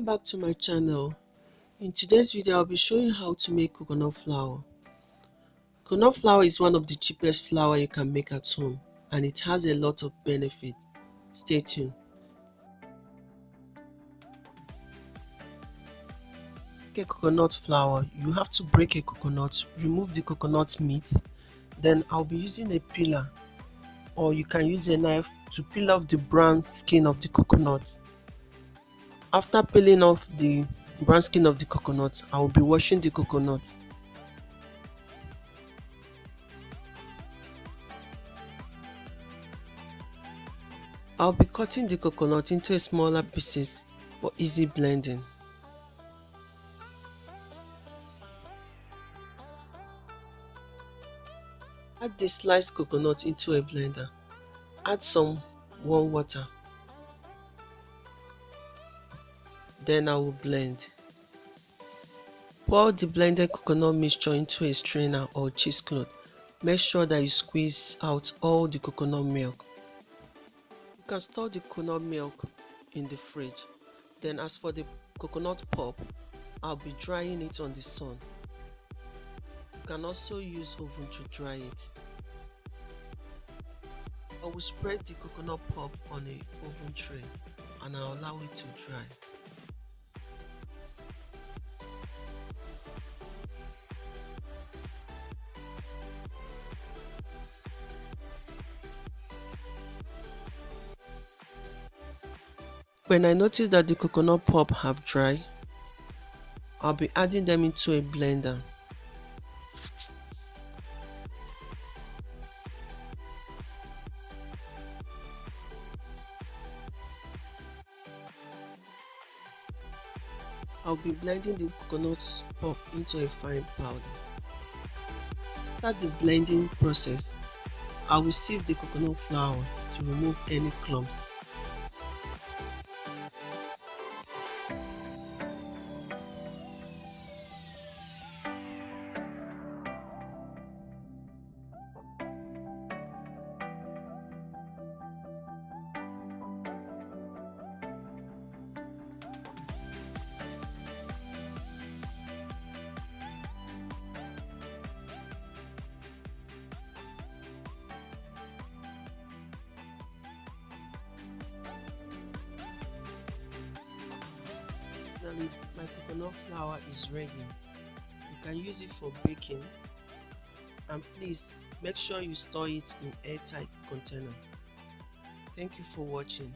Welcome back to my channel. In today's video, I'll be showing you how to make coconut flour. Coconut flour is one of the cheapest flour you can make at home, and it has a lot of benefits. Stay tuned. To make a coconut flour, you have to break a coconut, remove the coconut meat. Then I'll be using a peeler, or you can use a knife to peel off the brown skin of the coconut. After peeling off the brown skin of the coconut, I will be washing the coconut. I'll be cutting the coconut into smaller pieces for easy blending. Add the sliced coconut into a blender. Add some warm water. Then I will blend. Pour the blended coconut mixture into a strainer or cheesecloth. Make sure that you squeeze out all the coconut milk. You can store the coconut milk in the fridge. Then as for the coconut pulp, I'll be drying it on the sun. You can also use oven to dry it. I will spread the coconut pulp on an oven tray and I'll allow it to dry. When I notice that the coconut pulp have dried, I'll be adding them into a blender. I'll be blending the coconut pulp into a fine powder. After the blending process, I will sieve the coconut flour to remove any clumps. Finally, my coconut flour is ready. You can use it for baking, and please make sure you store it in airtight container. Thank you for watching.